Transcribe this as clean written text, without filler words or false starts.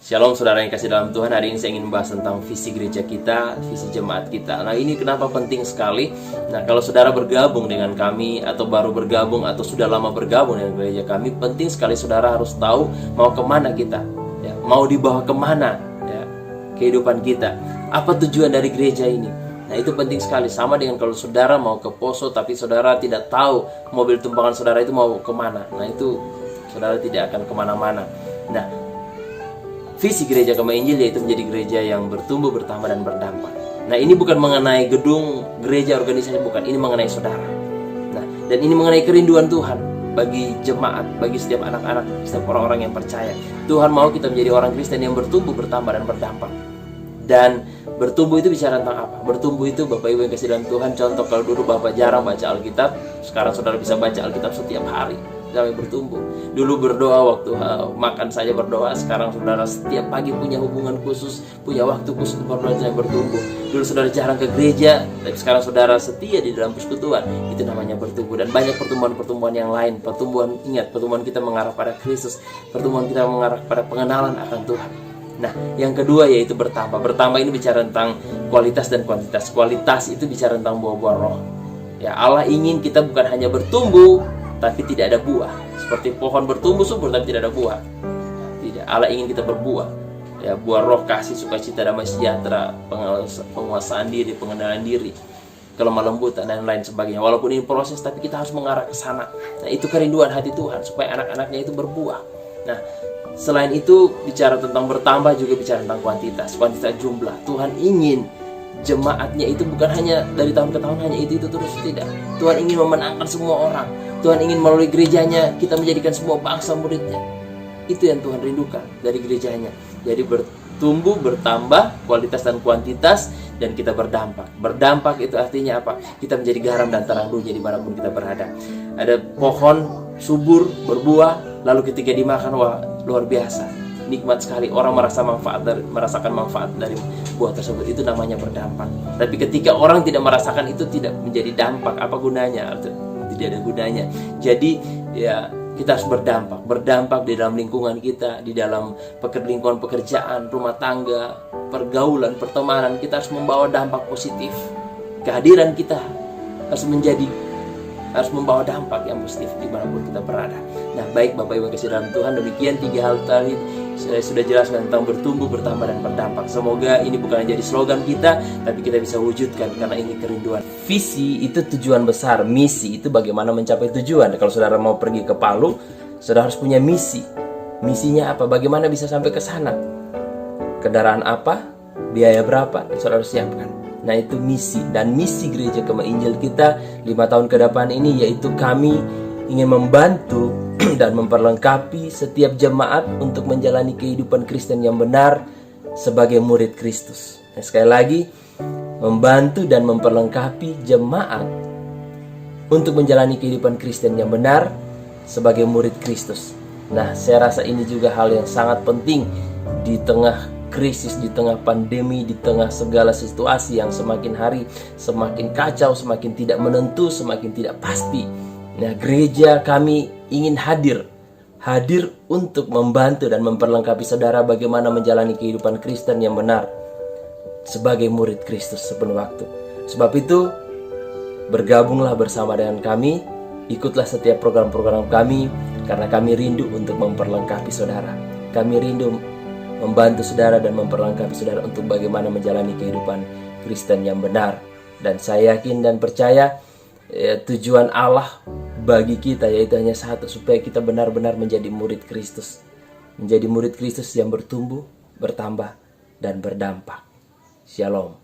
Shalom saudara yang kasih dalam Tuhan. Hari ini saya ingin membahas tentang visi gereja kita, visi jemaat kita. Nah, ini kenapa penting sekali. Nah, kalau saudara bergabung dengan kami, atau baru bergabung, atau sudah lama bergabung dengan gereja kami, penting sekali saudara harus tahu mau kemana kita, ya, mau dibawa kemana, ya, kehidupan kita. Apa tujuan dari gereja ini? Nah, itu penting sekali. Sama dengan kalau saudara mau ke Poso, tapi saudara tidak tahu mobil tumpangan saudara itu mau kemana. Nah, itu saudara tidak akan kemana-mana. Nah, visi gereja Kemah Injil yaitu menjadi gereja yang bertumbuh, bertambah, dan berdampak. Nah, ini bukan mengenai gedung, gereja, organisasi, bukan. Ini mengenai saudara. Nah, dan ini mengenai kerinduan Tuhan bagi jemaat, bagi setiap anak-anak, setiap orang-orang yang percaya. Tuhan mau kita menjadi orang Kristen yang bertumbuh, bertambah, dan berdampak. Dan bertumbuh itu bicara tentang apa? Bertumbuh itu, Bapak Ibu yang kasih dalam Tuhan, contoh kalau dulu Bapak jarang baca Alkitab, sekarang saudara bisa baca Alkitab setiap hari sampai bertumbuh. Dulu berdoa waktu makan saja berdoa, sekarang saudara setiap pagi punya hubungan khusus, punya waktu khusus berdoa sampai bertumbuh. Dulu saudara jarang ke gereja, tapi sekarang saudara setia di dalam persekutuan, itu namanya bertumbuh. Dan banyak pertumbuhan-pertumbuhan yang lain. Pertumbuhan kita mengarah pada Kristus, pertumbuhan kita mengarah pada pengenalan akan Tuhan. Nah, yang kedua yaitu bertambah. Bertambah ini bicara tentang kualitas dan kuantitas. Kualitas itu bicara tentang buah-buah roh. Ya, Allah ingin kita bukan hanya bertumbuh tapi tidak ada buah. Seperti pohon bertumbuh subur tapi tidak ada buah. Tidak, Allah ingin kita berbuah. Ya, buah roh, kasih, sukacita, damai sejahtera, penguasaan diri, pengenalan diri, kelemah lembutan, dan lain sebagainya. Walaupun ini proses, tapi kita harus mengarah ke sana. Nah, itu kerinduan hati Tuhan supaya anak-anaknya itu berbuah. Nah, selain itu bicara tentang bertambah juga bicara tentang kuantitas jumlah. Tuhan ingin jemaatnya itu bukan hanya dari tahun ke tahun hanya itu terus, tidak. Tuhan ingin memenangkan semua orang. Tuhan ingin melalui gerejanya kita menjadikan semua bangsa muridnya. Itu yang Tuhan rindukan dari gerejanya. Jadi bertumbuh, bertambah, kualitas dan kuantitas, dan kita berdampak. Berdampak itu artinya apa? Kita menjadi garam dan terang dunia dimanapun kita berada. Ada pohon subur, berbuah, lalu ketika dimakan, wah, luar biasa, nikmat sekali. Orang merasakan manfaat dari buah tersebut. Itu namanya berdampak. Tapi ketika orang tidak merasakan, itu tidak menjadi dampak. Apa gunanya? Tidak ada gunanya. Jadi ya, kita harus berdampak di dalam lingkungan kita, di dalam lingkungan pekerjaan, rumah tangga, pergaulan, pertemanan. Kita harus membawa dampak positif. Kehadiran kita harus membawa dampak yang positif dimanapun kita berada. Nah, baik Bapak Ibu kasih dalam Tuhan, demikian 3 hal tadi saya sudah jelaskan tentang bertumbuh, bertambah, dan berdampak. Semoga ini bukan jadi slogan kita, tapi kita bisa wujudkan karena ini kerinduan. Visi itu tujuan besar, misi itu bagaimana mencapai tujuan. Kalau saudara mau pergi ke Palu, saudara harus punya misi. Misinya apa? Bagaimana bisa sampai ke sana? Kendaraan apa? Biaya berapa? Saudara harus siapkan. Nah, itu misi. Dan misi gereja Kemah Injil kita 5 tahun ke depan ini yaitu kami ingin membantu dan memperlengkapi setiap jemaat untuk menjalani kehidupan Kristen yang benar sebagai murid Kristus. Nah, sekali lagi, membantu dan memperlengkapi jemaat untuk menjalani kehidupan Kristen yang benar sebagai murid Kristus. Nah, saya rasa ini juga hal yang sangat penting di tengah krisis, di tengah pandemi, di tengah segala situasi yang semakin hari semakin kacau, semakin tidak menentu, semakin tidak pasti. Nah, gereja kami ingin hadir untuk membantu dan memperlengkapi saudara bagaimana menjalani kehidupan Kristen yang benar sebagai murid Kristus sepenuh waktu. Sebab itu, bergabunglah bersama dengan kami, ikutlah setiap program-program kami, karena kami rindu untuk memperlengkapi saudara. Kami rindu membantu saudara dan memperlengkapi saudara untuk bagaimana menjalani kehidupan Kristen yang benar. Dan saya yakin dan percaya tujuan Allah bagi kita yaitu hanya satu, supaya kita benar-benar menjadi murid Kristus. Menjadi murid Kristus yang bertumbuh, bertambah, dan berdampak. Shalom.